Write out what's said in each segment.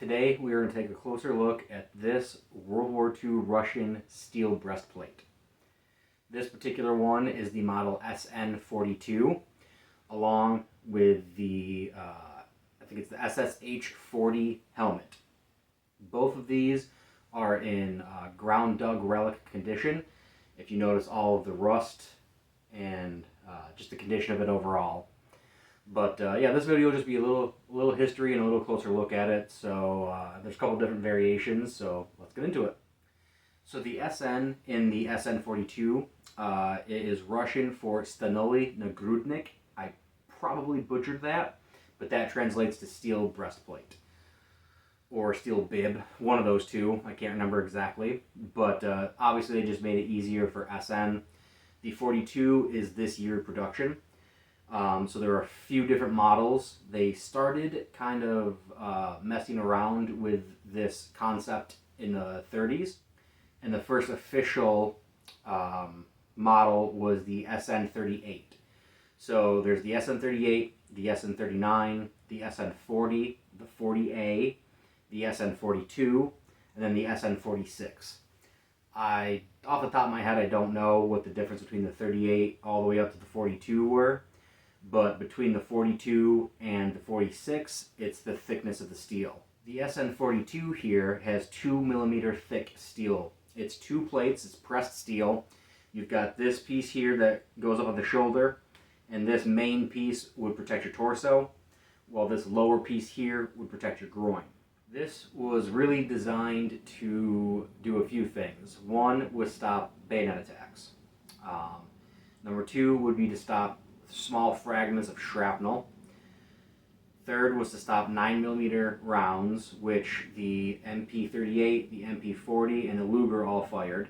Today we are going to take a closer look at this World War II Russian steel breastplate. This particular one is the model SN-42, along with the, I think it's the SSH-40 helmet. Both of these are in ground dug relic condition. If you notice all of the rust and just the condition of it overall. But yeah, this video will just be a little history and a little closer look at it. So there's a couple different variations, so let's get into it. So the SN in the SN-42 it is Russian for Stanuli Nagrudnik. I probably butchered that, but that translates to steel breastplate. Or steel bib, one of those two. I can't remember exactly. But obviously they just made it easier for SN. The 42 is this year production. So there are a few different models. They started kind of messing around with this concept in the 30s. And the first official model was the SN-38. So there's the SN-38, the SN-39, the SN-40, the 40A, the SN-42, and then the SN-46. Off the top of my head, I don't know what the difference between the 38 all the way up to the 42 were. But between the 42 and the 46, it's the thickness of the steel. The SN-42 here has 2mm thick steel. It's two plates, it's pressed steel. You've got this piece here that goes up on the shoulder, and this main piece would protect your torso, while this lower piece here would protect your groin. This was really designed to do a few things. One was stop bayonet attacks. Number two would be to stop small fragments of shrapnel. Third was to stop 9mm rounds, which the MP-38, the MP-40, and the Luger all fired.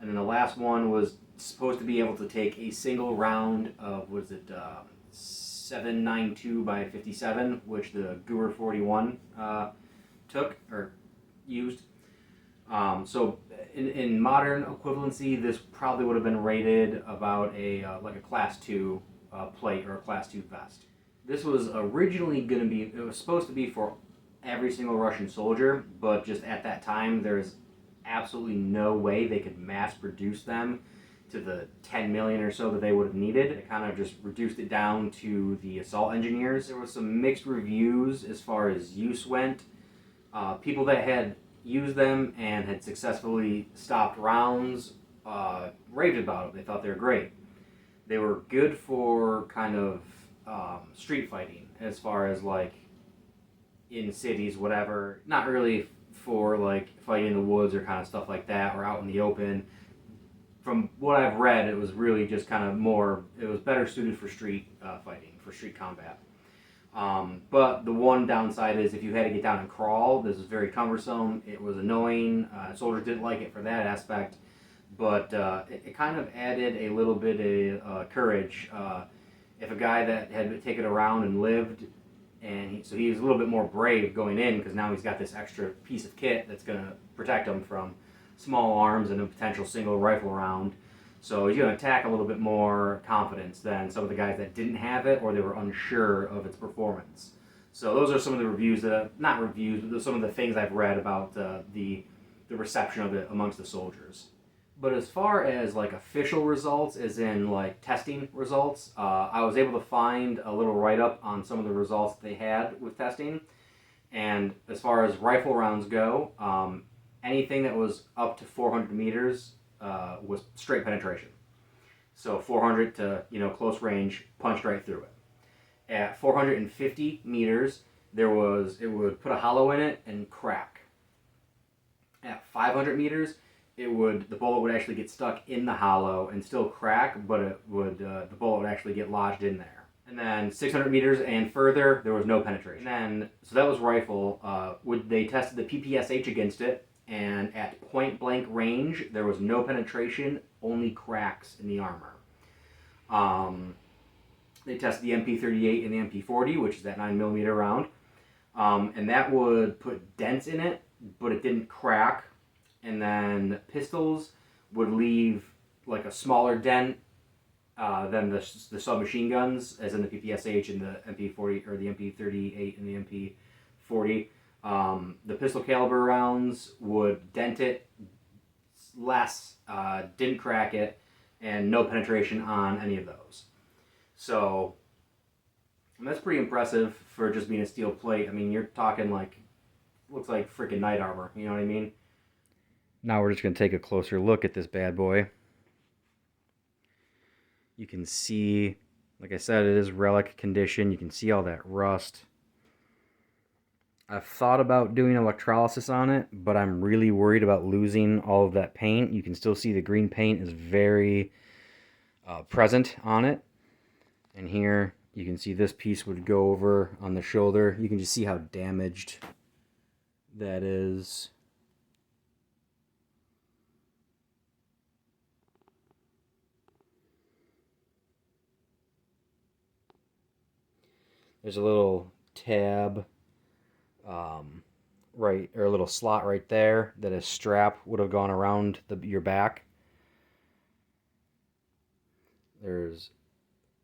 And then the last one was supposed to be able to take a single round of, 7.92 by 57, which the Guer 41 took, or used. So in modern equivalency, this probably would have been rated about like a Class 2 plate or a Class 2 vest. This was originally going to be, it was supposed to be for every single Russian soldier, but just at that time, there's absolutely no way they could mass produce them to the 10 million or so that they would have needed. It kind of just reduced it down to the assault engineers. There was some mixed reviews as far as use went. People that had used them and had successfully stopped rounds raved about it. They thought they were great. They were good for kind of street fighting, as far as like in cities, whatever. Not really for like fighting in the woods or kind of stuff like that, or out in the open. From what I've read, it was really just kind of more, it was better suited for street fighting, for street combat. But the one downside is if you had to get down and crawl, this was very cumbersome. It was annoying. Soldiers didn't like it for that aspect, but it kind of added a little bit of courage. If a guy that had taken around and lived, and so he was a little bit more brave going in, because now he's got this extra piece of kit that's going to protect him from small arms and a potential single rifle round. So he's going to attack a little bit more confidence than some of the guys that didn't have it, or they were unsure of its performance. So those are some of the reviews that, not reviews, but some of the things I've read about the reception of it amongst the soldiers. But as far as like official results, as in like testing results, I was able to find a little write-up on some of the results that they had with testing. And as far as rifle rounds go, anything that was up to 400 meters was straight penetration. So 400 to, close range, punched right through it. At 450 meters, it would put a hollow in it and crack. At 500 meters, the bullet would actually get stuck in the hollow and still crack, but the bullet would actually get lodged in there. And then 600 meters and further, there was no penetration. And then, so that was rifle. They tested the PPSH against it, and at point blank range, there was no penetration, only cracks in the armor. They tested the MP-38 and the MP-40, which is that 9mm round, and that would put dents in it, but it didn't crack. And then pistols would leave like a smaller dent than the submachine guns, as in the PPSH and the MP-40, or the MP-38 and the MP-40. The pistol caliber rounds would dent it less, didn't crack it, and no penetration on any of those. So that's pretty impressive for just being a steel plate. I mean, you're talking like, looks like freaking knight armor, you know what I mean? Now we're just going to take a closer look at this bad boy. You can see, like I said, it is relic condition. You can see all that rust. I've thought about doing electrolysis on it, but I'm really worried about losing all of that paint. You can still see the green paint is very present on it. And here you can see this piece would go over on the shoulder. You can just see how damaged that is. There's a little tab, right, or a little slot right there that a strap would have gone around your back. There's,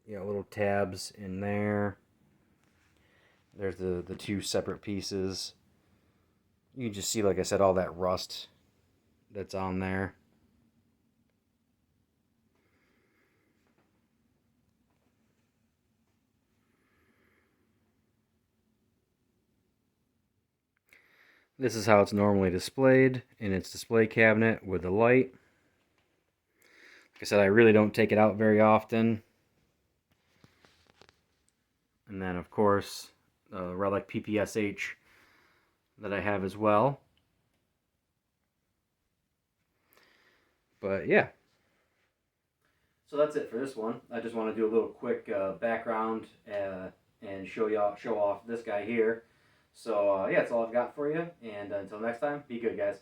little tabs in there. There's the two separate pieces. You can just see, like I said, all that rust that's on there. This is how it's normally displayed in its display cabinet with the light. Like I said, I really don't take it out very often. And then, of course, the Relic PPSH that I have as well. But yeah. So that's it for this one. I just want to do a little quick background and show off this guy here. So yeah, that's all I've got for you. And until next time, be good, guys.